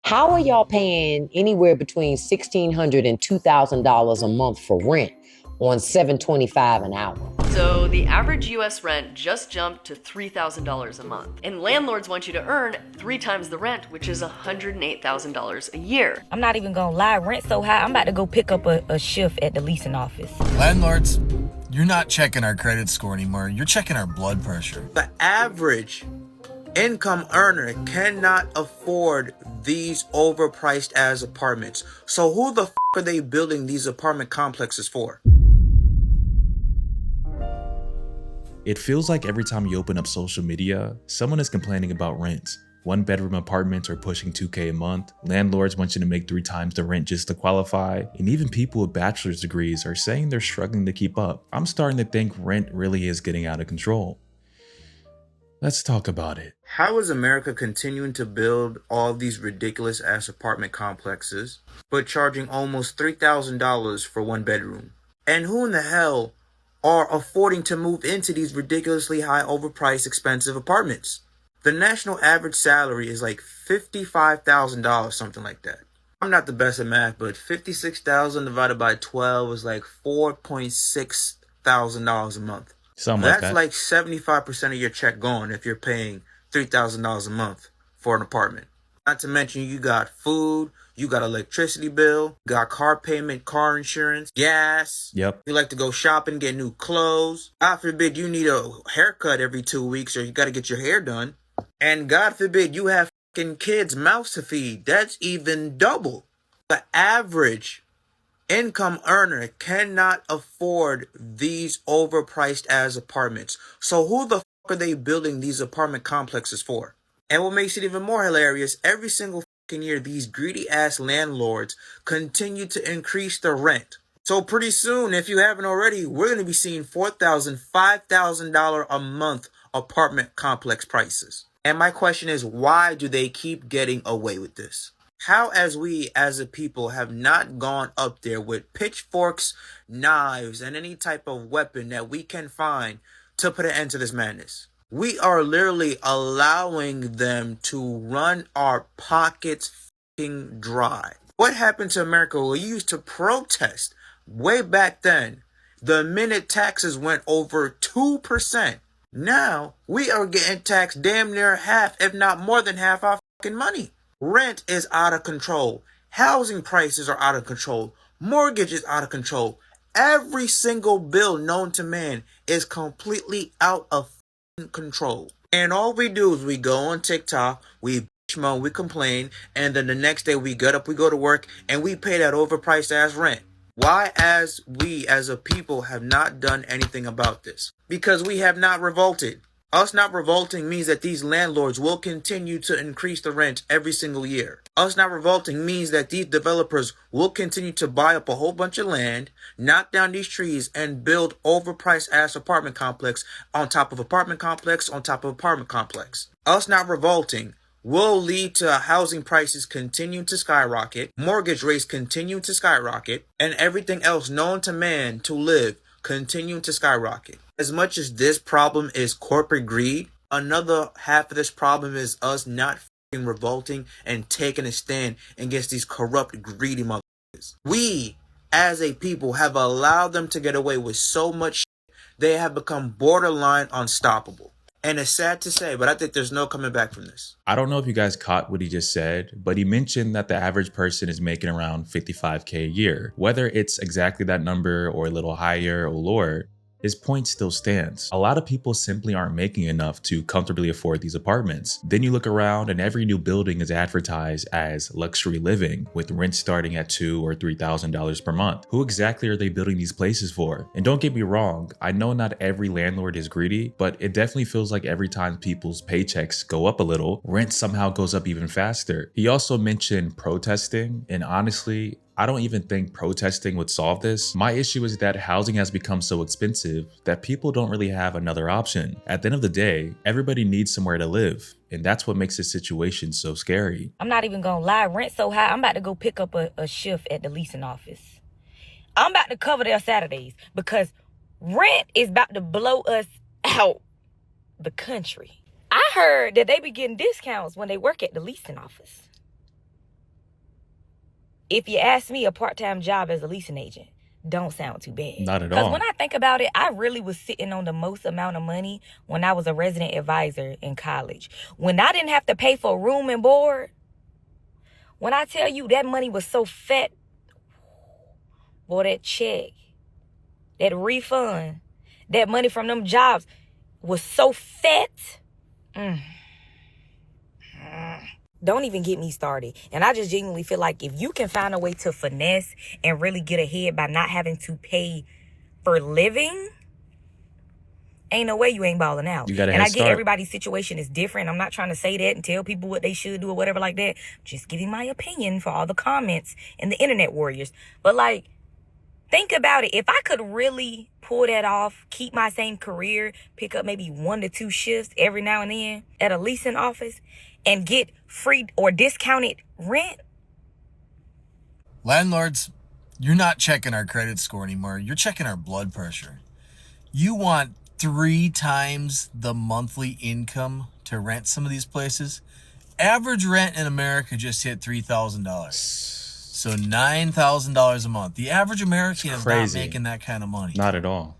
How are y'all paying anywhere between $1,600 and $2,000 a month for rent on $7.25 an hour? So the average US rent just jumped to $3,000 a month. And landlords want you to earn 3 times the rent, which is $108,000 a year. I'm not even gonna lie, rent so high, I'm about to go pick up a shift at the leasing office. Landlords, you're not checking our credit score anymore. You're checking our blood pressure. The average income earner cannot afford these overpriced as apartments. So who the are they building these apartment complexes for? It feels like every time you open up social media, someone is complaining about rents. 1-bedroom apartments are pushing $2K a month, landlords want you to make 3 times the rent just to qualify, and even people with bachelor's degrees are saying they're struggling to keep up. I'm starting to think rent really is getting out of control. Let's talk about it. How is America continuing to build all these ridiculous ass apartment complexes, but charging almost $3,000 for 1 bedroom? And who in the hell are affording to move into these ridiculously high, overpriced, expensive apartments? The national average salary is like $55,000, something like that. I'm not the best at math, but 56,000 divided by 12 is like $4,600 a month. That's like 75% of your check gone if you're paying $3,000 a month for an apartment. Not to mention you got food, you got electricity bill, got car payment, car insurance, gas. Yep. You like to go shopping, get new clothes. God forbid you need a haircut every 2 weeks or you got to get your hair done. And God forbid you have fucking kids' mouths to feed. That's even double. The average income earner cannot afford these overpriced as apartments. So who the are they building these apartment complexes for? And what makes it even more hilarious, every single fucking year, these greedy ass landlords continue to increase the rent. So pretty soon, if you haven't already, we're going to be seeing $4,000, $5,000 a month apartment complex prices. And my question is, why do they keep getting away with this? How, as we as a people have not gone up there with pitchforks, knives, and any type of weapon that we can find to put an end to this madness? We are literally allowing them to run our pockets fucking dry. What happened to America? We used to protest way back then. The minute taxes went over 2%. Now we are getting taxed damn near half, if not more than half our fucking money. Rent is out of control. Housing prices are out of control. Mortgage is out of control. Every single bill known to man is completely out of control. And all we do is we go on TikTok, we bitch moan, we complain, and then the next day we get up, we go to work, and we pay that overpriced ass rent. Why, as we as a people have not done anything about this? Because we have not revolted. Us not revolting means that these landlords will continue to increase the rent every single year. Us not revolting means that these developers will continue to buy up a whole bunch of land, knock down these trees, and build overpriced ass apartment complex on top of apartment complex on top of apartment complex. Us not revolting will lead to housing prices continuing to skyrocket, mortgage rates continuing to skyrocket, and everything else known to man to live continuing to skyrocket. As much as this problem is corporate greed, another half of this problem is us not revolting and taking a stand against these corrupt, greedy motherfuckers. We, as a people, have allowed them to get away with so much shit, they have become borderline unstoppable. And it's sad to say, but I think there's no coming back from this. I don't know if you guys caught what he just said, but he mentioned that the average person is making around $55K a year. Whether it's exactly that number or a little higher or lower, his point still stands. A lot of people simply aren't making enough to comfortably afford these apartments. Then you look around and every new building is advertised as luxury living, with rent starting at $2,000 or $3,000 per month. Who exactly are they building these places for? And don't get me wrong, I know not every landlord is greedy, but it definitely feels like every time people's paychecks go up a little, rent somehow goes up even faster. He also mentioned protesting, and honestly, I don't even think protesting would solve this. My issue is that housing has become so expensive that people don't really have another option. At the end of the day, everybody needs somewhere to live, and that's what makes this situation so scary. I'm not even gonna lie, rent so high, I'm about to go pick up a shift at the leasing office. I'm about to cover their Saturdays because rent is about to blow us out the country. I heard that they be getting discounts when they work at the leasing office. If you ask me, a part-time job as a leasing agent don't sound too bad. Not at all. Because when I think about it, I really was sitting on the most amount of money when I was a resident advisor in college. When I didn't have to pay for room and board, when I tell you that money was so fat, boy, that check, that refund, that money from them jobs was so fat. Don't even get me started. And I just genuinely feel like if you can find a way to finesse and really get ahead by not having to pay for living, ain't no way you ain't balling out. You got a and head I get start. Everybody's situation is different. I'm not trying to say that and tell people what they should do or whatever like that. Just giving my opinion for all the comments and the internet warriors. But like, think about it. If I could really pull that off, keep my same career, pick up maybe 1 to 2 shifts every now and then at a leasing office and get free or discounted rent. Landlords, you're not checking our credit score anymore. You're checking our blood pressure. You want 3 times the monthly income to rent some of these places? Average rent in America just hit $3,000. So $9,000 a month. The average American is not crazy. making that kind of money. Not at all.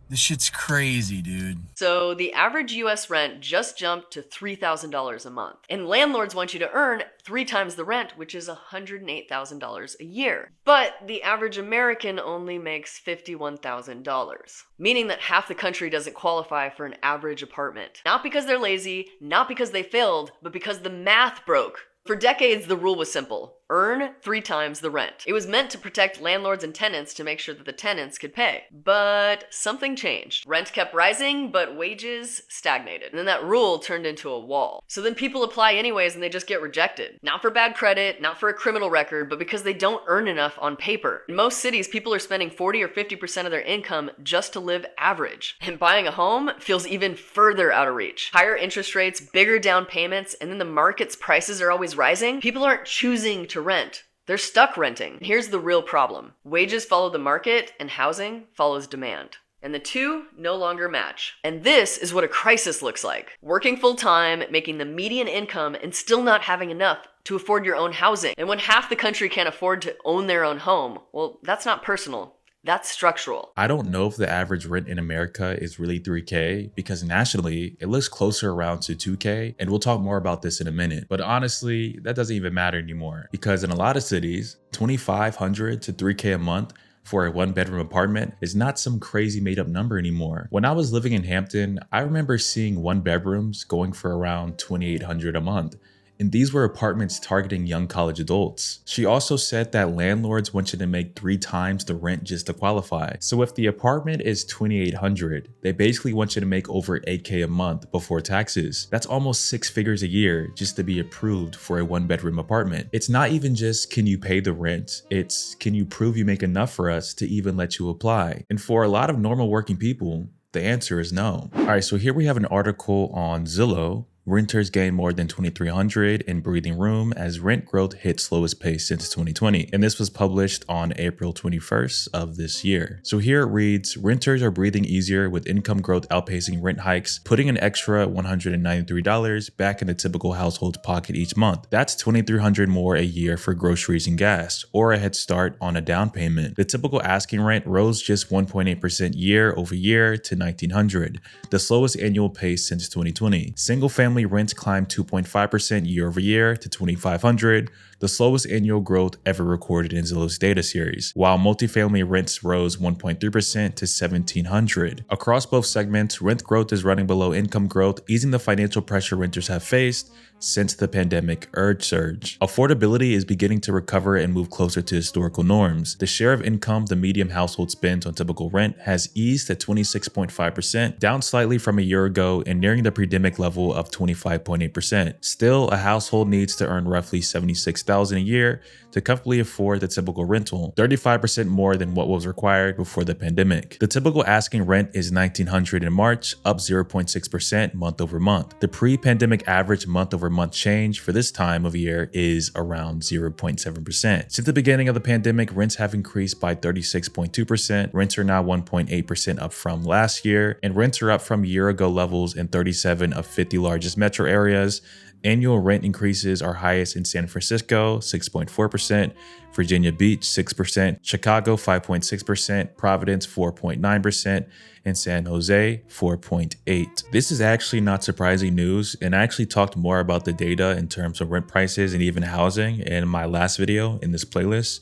This shit's crazy, dude. So the average US rent just jumped to $3,000 a month. And landlords want you to earn 3 times the rent, which is $108,000 a year. But the average American only makes $51,000, meaning that half the country doesn't qualify for an average apartment. Not because they're lazy, not because they failed, but because the math broke. For decades, the rule was simple. Earn 3 times the rent. It was meant to protect landlords and tenants to make sure that the tenants could pay. But something changed. Rent kept rising, but wages stagnated. And then that rule turned into a wall. So then people apply anyways and they just get rejected. Not for bad credit, not for a criminal record, but because they don't earn enough on paper. In most cities, people are spending 40 or 50% of their income just to live average. And buying a home feels even further out of reach. Higher interest rates, bigger down payments, and then the market's prices are always rising. People aren't choosing to rent. They're stuck renting. Here's the real problem. Wages follow the market and housing follows demand. And the two no longer match. And this is what a crisis looks like. Working full time, making the median income, and still not having enough to afford your own housing. And when half the country can't afford to own their own home, well, that's not personal. That's structural. I don't know if the average rent in America is really $3K because nationally it looks closer around to $2K, and we'll talk more about this in a minute. But honestly, that doesn't even matter anymore because in a lot of cities, $2,500 to $3K a month for a 1-bedroom apartment is not some crazy made up number anymore. When I was living in Hampton, I remember seeing 1-bedrooms going for around $2,800 a month. And these were apartments targeting young college adults. She also said that landlords want you to make 3 times the rent just to qualify. So if the apartment is $2,800, they basically want you to make over $8K a month before taxes. That's almost 6 figures a year just to be approved for a 1-bedroom apartment. It's not even just can you pay the rent, it's can you prove you make enough for us to even let you apply. And for a lot of normal working people, the answer is no. All right, so here we have an article on Zillow. Renters gain more than $2,300 in breathing room as rent growth hit slowest pace since 2020. And this was published on April 21st of this year. So here it reads, renters are breathing easier with income growth outpacing rent hikes, putting an extra $193 back in the typical household's pocket each month. That's $2,300 more a year for groceries and gas, or a head start on a down payment. The typical asking rent rose just 1.8% year over year to $1,900, the slowest annual pace since 2020. Single family rents climbed 2.5% year over year to $2,500, the slowest annual growth ever recorded in Zillow's data series, while multifamily rents rose 1.3% to $1,700. Across both segments, rent growth is running below income growth, easing the financial pressure renters have faced since the pandemic surge. Affordability is beginning to recover and move closer to historical norms. The share of income the median household spends on typical rent has eased to 26.5%, down slightly from a year ago and nearing the pre-pandemic level of 25.8%. Still, a household needs to earn roughly $76,000 a year to comfortably afford the typical rental, 35% more than what was required before the pandemic. The typical asking rent is $1,900 in March, up 0.6% month over month. The pre-pandemic average month over month change for this time of year is around 0.7%. Since the beginning of the pandemic, rents have increased by 36.2%. Rents are now 1.8% up from last year, and rents are up from year ago levels in 37 of 50 largest metro areas Annual rent increases are highest in San Francisco, 6.4%, Virginia Beach, 6%, Chicago, 5.6%, Providence, 4.9%, and San Jose, 4.8%. This is actually not surprising news, and I actually talked more about the data in terms of rent prices and even housing in my last video in this playlist.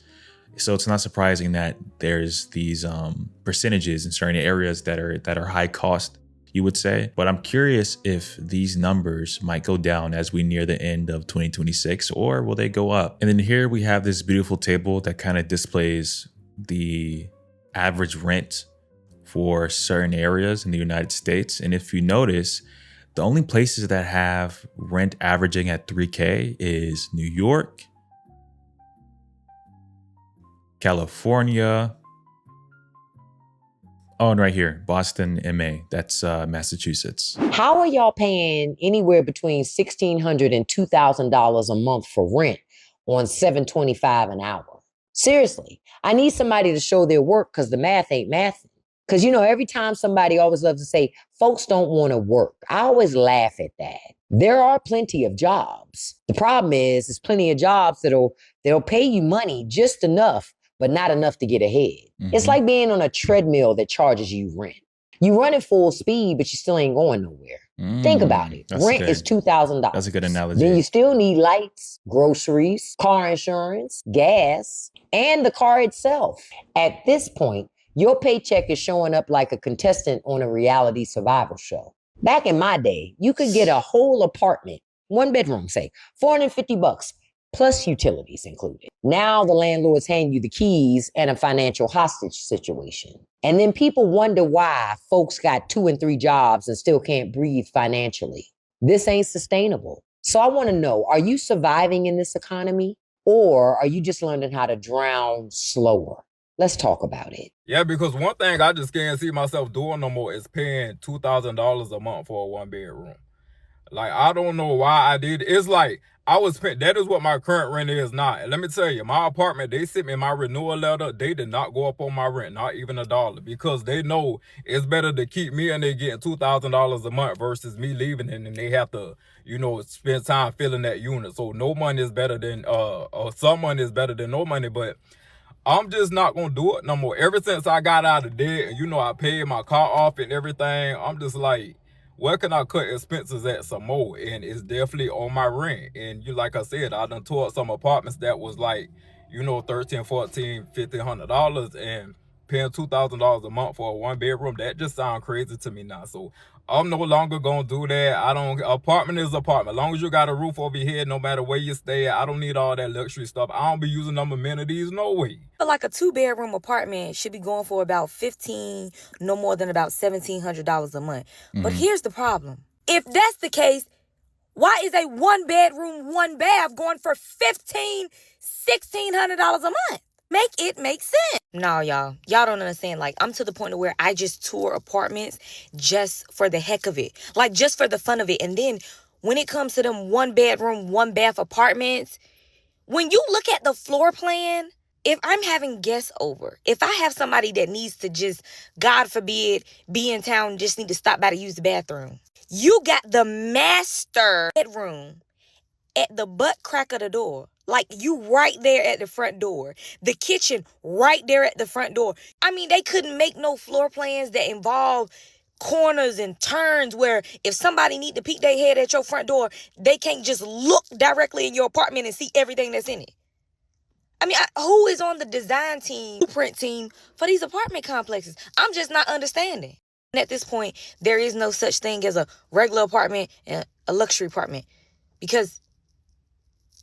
So it's not surprising that there's these percentages in certain areas that are high cost, you would say. But I'm curious if these numbers might go down as we near the end of 2026, or will they go up? And then here we have this beautiful table that kind of displays the average rent for certain areas in the United States. And if you notice, the only places that have rent averaging at 3K is New York, California. Oh, and right here, Boston, MA. That's Massachusetts. How are y'all paying anywhere between $1,600 and $2,000 a month for rent on $7.25 an hour? Seriously, I need somebody to show their work because the math ain't mathing. Because, every time somebody always loves to say, folks don't want to work. I always laugh at that. There are plenty of jobs. The problem is, there's plenty of jobs that'll pay you money just enough, but not enough to get ahead. Mm-hmm. It's like being on a treadmill that charges you rent. You run at full speed, but you still ain't going nowhere. Think about it. Rent is $2,000. That's a good analogy. Then you still need lights, groceries, car insurance, gas, and the car itself. At this point, your paycheck is showing up like a contestant on a reality survival show. Back in my day, you could get a whole apartment, 1 bedroom, say, $450, plus utilities included. Now the landlords hand you the keys and a financial hostage situation. And then people wonder why folks got 2 and 3 jobs and still can't breathe financially. This ain't sustainable. So I want to know, are you surviving in this economy, or are you just learning how to drown slower? Let's talk about it. Yeah, because one thing I just can't see myself doing no more is paying $2,000 a month for a 1 bedroom. Like, I don't know why I did. It's like I was paying. That is what my current rent is now. And let me tell you, my apartment, they sent me my renewal letter. They did not go up on my rent, not even $1, because they know it's better to keep me and they getting $2,000 a month versus me leaving and then they have to, spend time filling that unit. So no money is better than, or some money is better than no money, but I'm just not going to do it no more. Ever since I got out of debt and, I paid my car off and everything, I'm just like, where can I cut expenses at some more? And it's definitely on my rent. And like I said, I done tore up some apartments that was like, $1,300, $1,400, $1,500 and paying $2,000 a month for a 1 bedroom. That just sounds crazy to me now. So I'm no longer going to do that. Apartment is apartment. As long as you got a roof over your head, no matter where you stay, I don't need all that luxury stuff. I don't be using them amenities, no way. But like a 2-bedroom apartment should be going for about no more than about $1,700 a month. Mm-hmm. But here's the problem. If that's the case, why is a 1 bedroom, 1 bath going for $1,600 a month? Make it make sense. No, y'all don't understand. Like, I'm to the point where I just tour apartments just for the heck of it. Like, just for the fun of it. And then when it comes to them 1 bedroom, 1 bath apartments, when you look at the floor plan, if I'm having guests over, if I have somebody that needs to just, God forbid, be in town, just need to stop by to use the bathroom, you got the master bedroom at the butt crack of the door. Like, you right there at the front door. The kitchen right there at the front door. I mean, they couldn't make no floor plans that involve corners and turns where if somebody need to peek their head at your front door, they can't just look directly in your apartment and see everything that's in it. I mean, who is on the design team, blueprint team for these apartment complexes? I'm just not understanding. And at this point, there is no such thing as a regular apartment and a luxury apartment because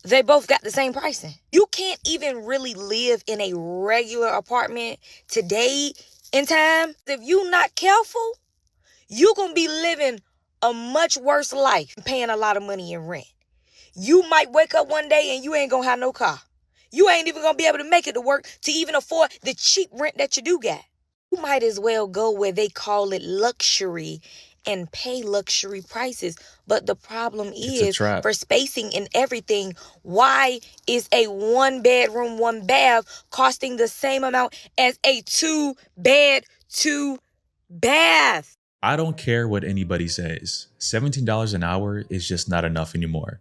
they both got the same pricing. You can't even really live in a regular apartment today in time. If you're not careful, you're going to be living a much worse life, paying a lot of money in rent. You might wake up one day and you ain't going to have no car. You ain't even going to be able to make it to work to even afford the cheap rent that you do got. You might as well go where they call it luxury and pay luxury prices. But the problem is, for spacing and everything, why is a 1 bedroom, 1 bath costing the same amount as a 2 bed, 2 bath? I don't care what anybody says. $17 an hour is just not enough anymore.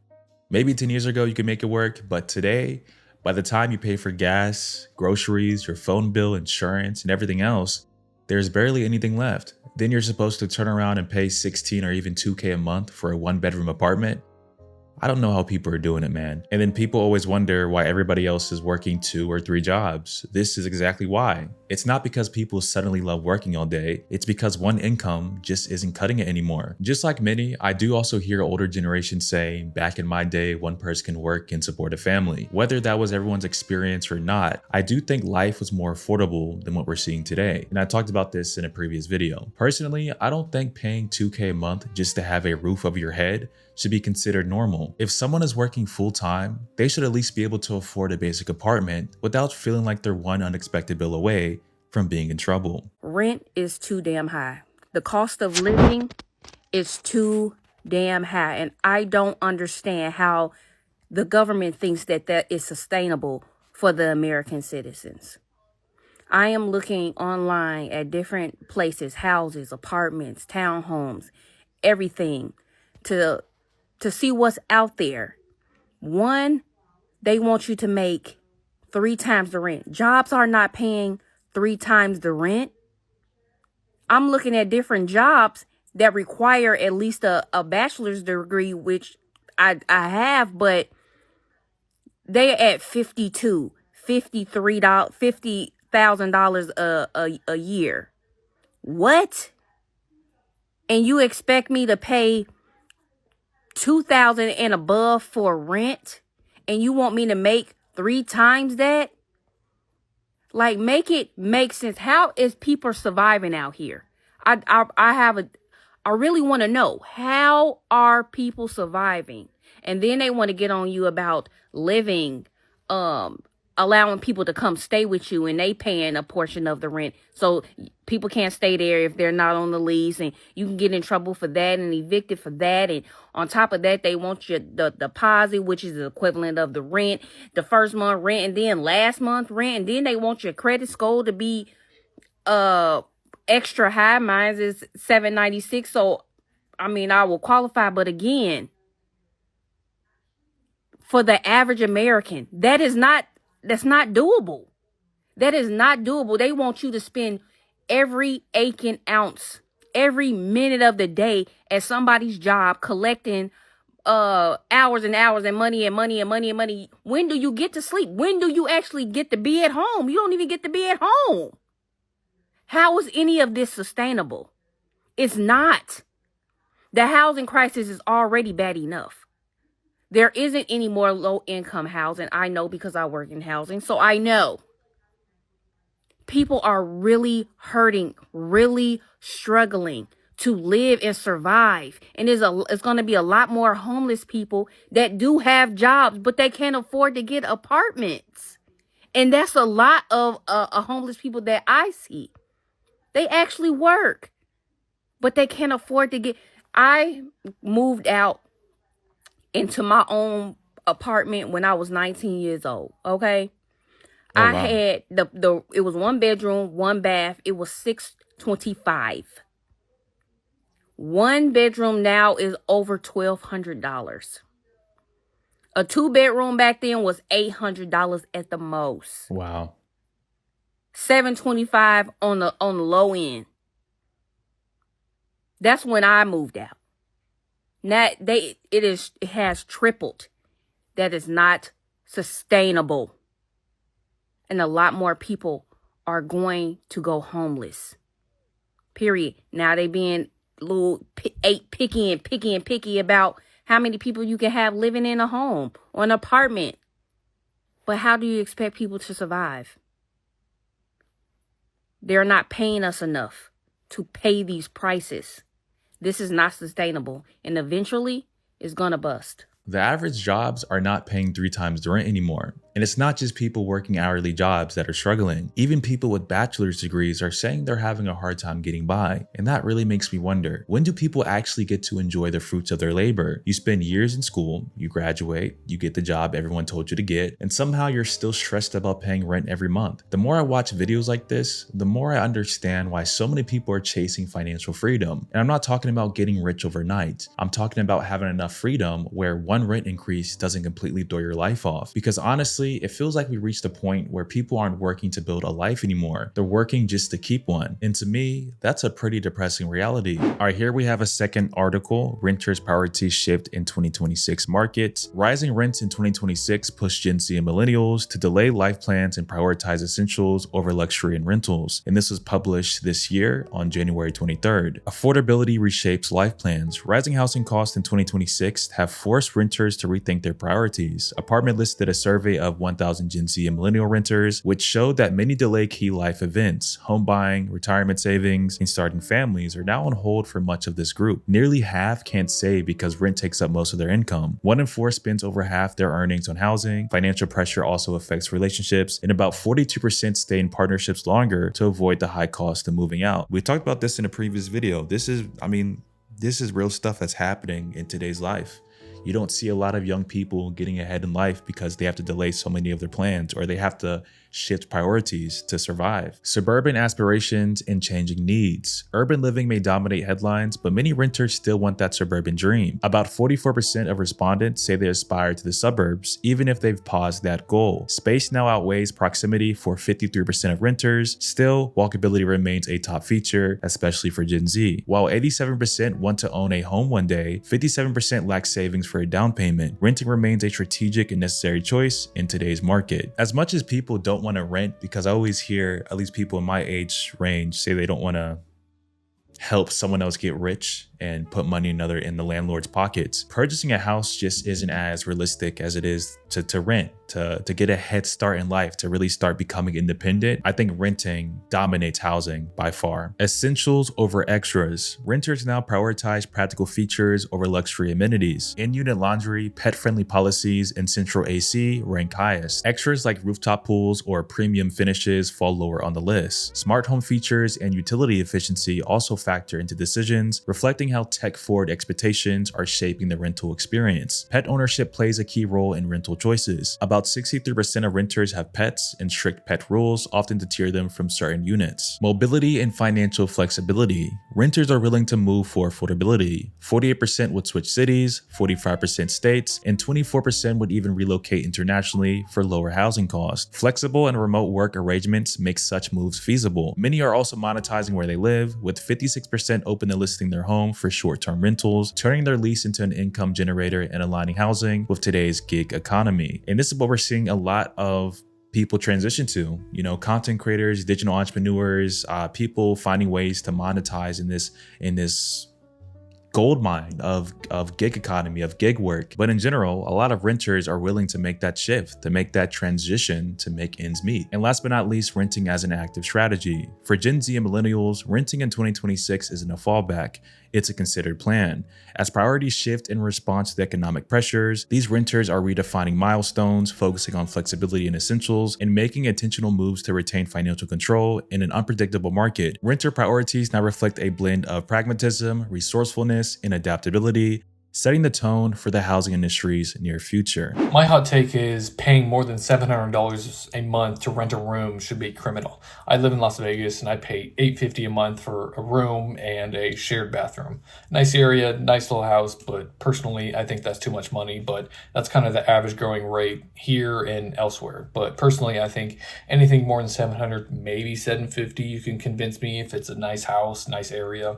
Maybe 10 years ago you could make it work, but today, by the time you pay for gas, groceries, your phone bill, insurance, and everything else, there's barely anything left. Then you're supposed to turn around and pay 16 or even 2K a month for a 1-bedroom apartment. I don't know how people are doing it, man. And then people always wonder why everybody else is working 2 or 3 jobs. This is exactly why. It's not because people suddenly love working all day. It's because one income just isn't cutting it anymore. Just like many, I do also hear older generations say, back in my day, one person can work and support a family. Whether that was everyone's experience or not, I do think life was more affordable than what we're seeing today. And I talked about this in a previous video. Personally, I don't think paying 2K a month just to have a roof over your head should be considered normal. If someone is working full-time, they should at least be able to afford a basic apartment without feeling like they're one unexpected bill away from being in trouble. Rent is too damn high. The cost of living is too damn high. And I don't understand how the government thinks that that is sustainable for the American citizens. I am looking online at different places, houses, apartments, townhomes, everything to see what's out there. One, they want you to make 3 times the rent. Jobs are not paying 3 times the rent. I'm looking at different jobs that require at least a bachelor's degree, which I have, but they're at $52,000, $50,000 a year. What? And you expect me to pay $2,000 and above for rent, and you want me to make 3 times that? Like, make it make sense. How is people surviving out here? I really want to know, how are people surviving? And then they want to get on you about living, allowing people to come stay with you, and they paying a portion of the rent. So people can't stay there if they're not on the lease, and you can get in trouble for that and evicted for that. And on top of that, they want your the deposit, which is the equivalent of the rent, the first month rent, and then last month rent. And then they want your credit score to be extra high. Mine is 796. So I mean, I will qualify, but again, for the average American, that's not doable. That is not doable. They want you to spend every aching ounce, every minute of the day at somebody's job, collecting hours and hours and money and money and money and money. When do you get to sleep? When do you actually get to be at home? You don't even get to be at home. How is any of this sustainable? It's not. The housing crisis is already bad enough. There isn't any more low-income housing. I know because I work in housing, so I know. People are really hurting, really struggling to live and survive. And it's going to be a lot more homeless people that do have jobs, but they can't afford to get apartments. And that's a lot of homeless people that I see. They actually work, but they can't afford to get. I moved out into my own apartment when I was 19 years old. Okay. Oh, I wow. had it was 1 bedroom, 1 bath. It was $625. 1 bedroom now is over $1,200. A 2-bedroom back then was $800 at the most. Wow. $725 on the low end. That's when I moved out. Now it has tripled. That is not sustainable. And a lot more people are going to go homeless. Period. Now they being a little picky about how many people you can have living in a home or an apartment. But how do you expect people to survive? They're not paying us enough to pay these prices. This is not sustainable, and eventually it's gonna bust. The average jobs are not paying 3 times the rent anymore. And it's not just people working hourly jobs that are struggling. Even people with bachelor's degrees are saying they're having a hard time getting by. And that really makes me wonder, when do people actually get to enjoy the fruits of their labor? You spend years in school, you graduate, you get the job everyone told you to get, and somehow you're still stressed about paying rent every month. The more I watch videos like this, the more I understand why so many people are chasing financial freedom. And I'm not talking about getting rich overnight. I'm talking about having enough freedom where one rent increase doesn't completely throw your life off. Because honestly, it feels like we reached a point where people aren't working to build a life anymore. They're working just to keep one. And to me, that's a pretty depressing reality. All right, here we have a second article, Renters' Priorities Shift in 2026 Markets. Rising rents in 2026 push Gen Z and millennials to delay life plans and prioritize essentials over luxury and rentals. And this was published this year on January 23rd. Affordability reshapes life plans. Rising housing costs in 2026 have forced renters to rethink their priorities. Apartment listed a survey of 1,000 Gen Z and millennial renters, which showed that many delay key life events. Home buying, retirement savings, and starting families are now on hold for much of this group. Nearly half can't save because rent takes up most of their income. 1 in 4 spends over half their earnings on housing. Financial pressure also affects relationships, and about 42% stay in partnerships longer to avoid the high cost of moving out. We talked about this in a previous video. This is real stuff that's happening in today's life. You don't see a lot of young people getting ahead in life because they have to delay so many of their plans, or they have to shift priorities to survive. Suburban aspirations and changing needs. Urban living may dominate headlines, but many renters still want that suburban dream. About 44% of respondents say they aspire to the suburbs, even if they've paused that goal. Space now outweighs proximity for 53% of renters. Still, walkability remains a top feature, especially for Gen Z. While 87% want to own a home one day, 57% lack savings for a down payment. Renting remains a strategic and necessary choice in today's market. As much as people don't want to rent, because I always hear, at least people in my age range, say they don't want to help someone else get rich and put money in the landlord's pockets. Purchasing a house just isn't as realistic as it is to rent, to get a head start in life, to really start becoming independent. I think renting dominates housing by far. Essentials over extras. Renters now prioritize practical features over luxury amenities. In-unit laundry, pet-friendly policies, and central AC rank highest. Extras like rooftop pools or premium finishes fall lower on the list. Smart home features and utility efficiency also factor into decisions, reflecting how tech-forward expectations are shaping the rental experience. Pet ownership plays a key role in rental choices. About 63% of renters have pets, and strict pet rules often deter them from certain units. Mobility and financial flexibility. Renters are willing to move for affordability. 48% would switch cities, 45% states, and 24% would even relocate internationally for lower housing costs. Flexible and remote work arrangements make such moves feasible. Many are also monetizing where they live, with 56% open to listing their home for short-term rentals, turning their lease into an income generator and aligning housing with today's gig economy. And this is what we're seeing a lot of people transition to, content creators, digital entrepreneurs, people finding ways to monetize in this gold mine of gig economy, of gig work. But in general, a lot of renters are willing to make that shift, to make that transition, to make ends meet. And last but not least, renting as an active strategy. For Gen Z and millennials, renting in 2026 isn't a fallback. It's a considered plan. As priorities shift in response to the economic pressures, these renters are redefining milestones, focusing on flexibility and essentials, and making intentional moves to retain financial control in an unpredictable market. Renter priorities now reflect a blend of pragmatism, resourcefulness, and adaptability, setting the tone for the housing industry's near future. My hot take is paying more than $700 a month to rent a room should be criminal. I live in Las Vegas and I pay $850 a month for a room and a shared bathroom. Nice area, nice little house, but personally I think that's too much money, but that's kind of the average going rate here and elsewhere. But personally I think anything more than $700, maybe $750, you can convince me if it's a nice house, nice area.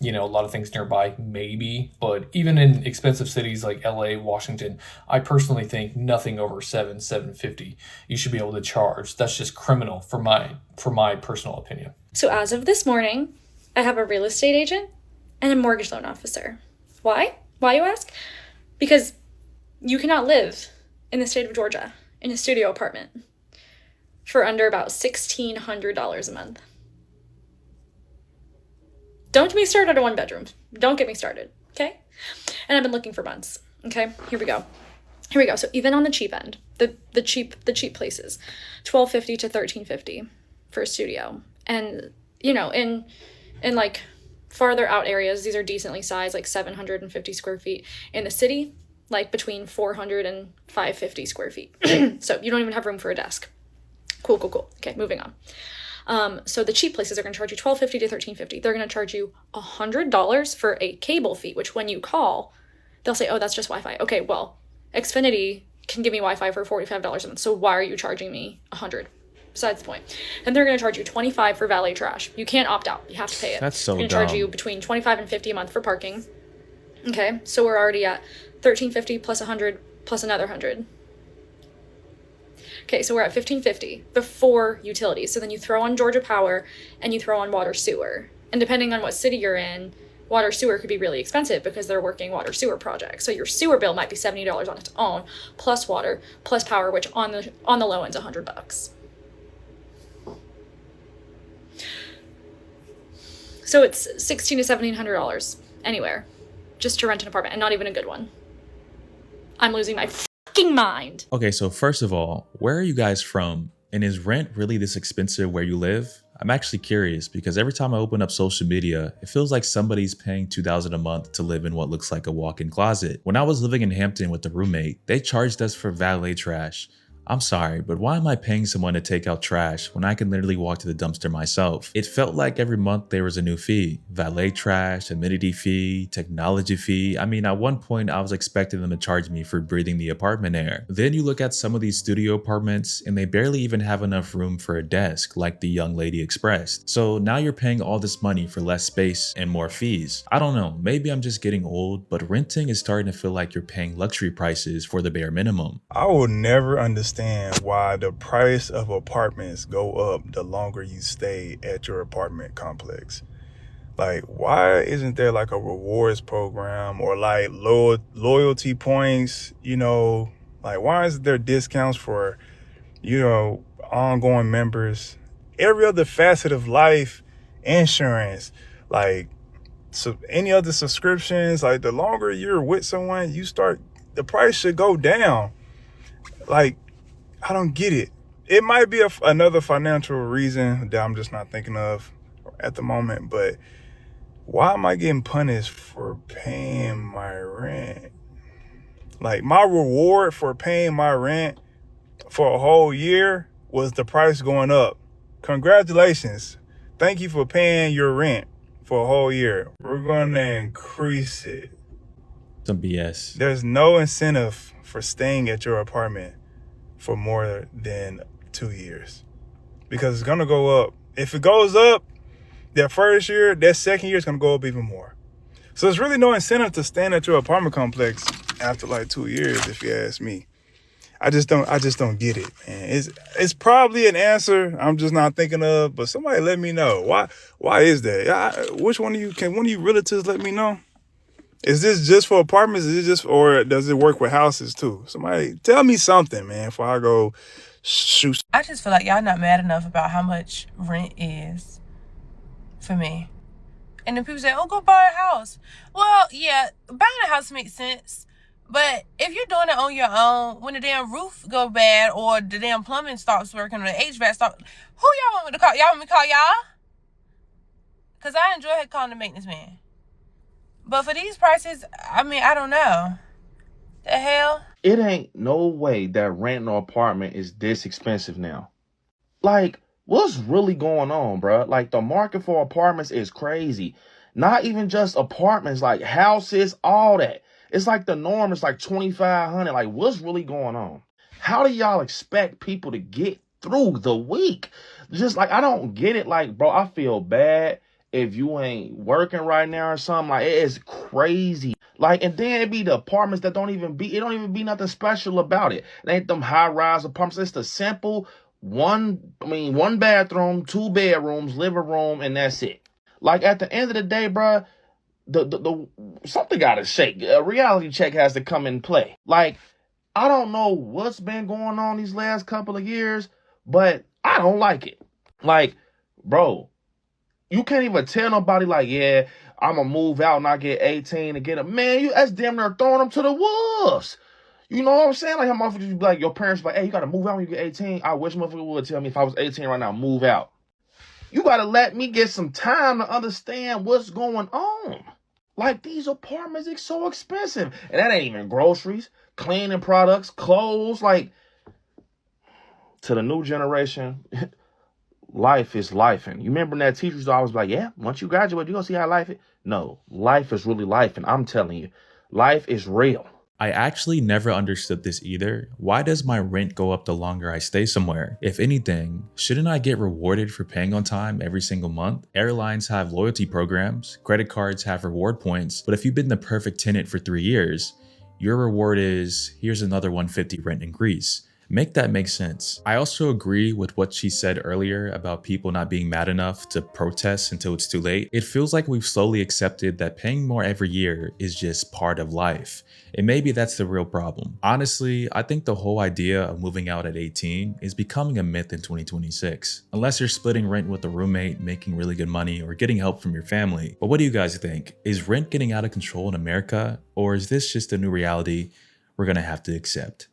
A lot of things nearby, maybe. But even in expensive cities like LA, Washington, I personally think nothing over $750 you should be able to charge. That's just criminal for my personal opinion. So as of this morning, I have a real estate agent and a mortgage loan officer. Why? Why, you ask? Because you cannot live in the state of Georgia in a studio apartment for under about $1,600 a month. Don't get me started on one bedroom. Don't get me started, okay? And I've been looking for months, okay? Here we go. So even on the cheap end, the cheap places, $1,250 to $1,350 for a studio. And, in like farther out areas, these are decently sized, like 750 square feet. In the city, like between 400 and 550 square feet. So you don't even have room for a desk. Cool. Okay, moving on. So the cheap places are going to charge you $1,250 to $1,350. They're going to charge you $100 for a cable fee, which when you call, They'll say, oh, that's just Wi-Fi. Okay, well, Xfinity can give me Wi-Fi for $45 a month. So why are you charging me $100? Besides the point. And they're going to charge you $25 for valet trash. You can't opt out. You have to pay it. That's so They're going to dumb. charge you between $25 and $50 a month for parking. Okay, so we're already at $13.50 plus $100 plus another $100. Okay, so we're at $15.50 before utilities. So then you throw on Georgia Power and you throw on water sewer. And depending on what city you're in, water sewer could be really expensive because they're working water sewer projects. So your sewer bill might be $70 on its own, plus water, plus power, which on the low end's $100. So it's $1,600 to $1,700 anywhere just to rent an apartment, and not even a good one. I'm losing my fucking mind. Okay, so first of all, where are you guys from? And is rent really this expensive where you live? I'm actually curious because every time I open up social media, it feels like somebody's paying $2,000 a month to live in what looks like a walk-in closet. When I was living in Hampton with a roommate, they charged us for valet trash. I'm sorry, but why am I paying someone to take out trash when I can literally walk to the dumpster myself? It felt like every month there was a new fee. Valet trash, amenity fee, technology fee. I mean, at one point I was expecting them to charge me for breathing the apartment air. Then you look at some of these studio apartments and they barely even have enough room for a desk like the young lady expressed. So now you're paying all this money for less space and more fees. I don't know, maybe I'm just getting old, but renting is starting to feel like you're paying luxury prices for the bare minimum. I will never understand why the price of apartments go up the longer you stay at your apartment complex. Like, why isn't there like a rewards program or like loyalty points, you know? Like, why isn't there discounts for, you know, ongoing members? Every other facet of life, insurance, like, so any other subscriptions, like the longer you're with someone, the price should go down. Like, I don't get it. It might be another financial reason that I'm just not thinking of at the moment, but why am I getting punished for paying my rent? Like, my reward for paying my rent for a whole year was the price going up. Congratulations. Thank you for paying your rent for a whole year. We're going to increase it. Some BS. There's no incentive for staying at your apartment for more than 2 years because it's going to go up. If it goes up that first year, that second year is going to go up even more. So there's really no incentive to stand at your apartment complex after like 2 years, if you ask me. I just don't get it, man. It's probably an answer I'm just not thinking of, but somebody let me know. Why is that? Which one of you, can one of you relatives let me know? Is this just for apartments? Is it just, or does it work with houses too? Somebody tell me something, man, before I go shoot. I just feel like y'all not mad enough about how much rent is for me. And then people say, oh, go buy a house. Well, yeah, buying a house makes sense. But if you're doing it on your own, when the damn roof go bad or the damn plumbing stops working or the HVAC stops, who y'all want me to call? Y'all want me to call y'all? Because I enjoy calling the maintenance man. But for these prices, I mean, I don't know. The hell? It ain't no way that renting an apartment is this expensive now. Like, what's really going on, bro? Like, the market for apartments is crazy. Not even just apartments, like houses, all that. It's like the norm is like $2,500. Like, what's really going on? How do y'all expect people to get through the week? Just like, I don't get it. Like, bro, I feel bad if you ain't working right now or something. Like, it is crazy. Like, and then it be the apartments that don't even be nothing special about it. It ain't them high-rise apartments. It's the simple one bathroom, 2 bedrooms, living room, and that's it. Like, at the end of the day, bro, the something gotta shake. A reality check has to come in play. Like, I don't know what's been going on these last couple of years, but I don't like it. Like, bro, you can't even tell nobody, like, yeah, I'm gonna move out and I get 18 to get a man. That's damn near throwing them to the wolves. You know what I'm saying? Like, how motherfuckers be like, your parents be like, hey, you gotta move out when you get 18. I wish motherfucker would tell me if I was 18 right now, move out. You gotta let me get some time to understand what's going on. Like, these apartments are so expensive. And that ain't even groceries, cleaning products, clothes. Like, to the new generation, life is life. And you remember that teachers always like, yeah, once you graduate, you're gonna see how life is. No, life is really life. And I'm telling you, Life is real. I actually never understood this either. Why does my rent go up the longer I stay somewhere? If anything, shouldn't I get rewarded for paying on time every single month? Airlines have loyalty programs, credit cards have reward points, but if you've been the perfect tenant for 3 years, your reward is, here's another $150 rent increase. Make that make sense. I also agree with what she said earlier about people not being mad enough to protest until it's too late. It feels like we've slowly accepted that paying more every year is just part of life. And maybe that's the real problem. Honestly, I think the whole idea of moving out at 18 is becoming a myth in 2026. Unless you're splitting rent with a roommate, making really good money, or getting help from your family. But what do you guys think? Is rent getting out of control in America? Or is this just a new reality we're gonna have to accept?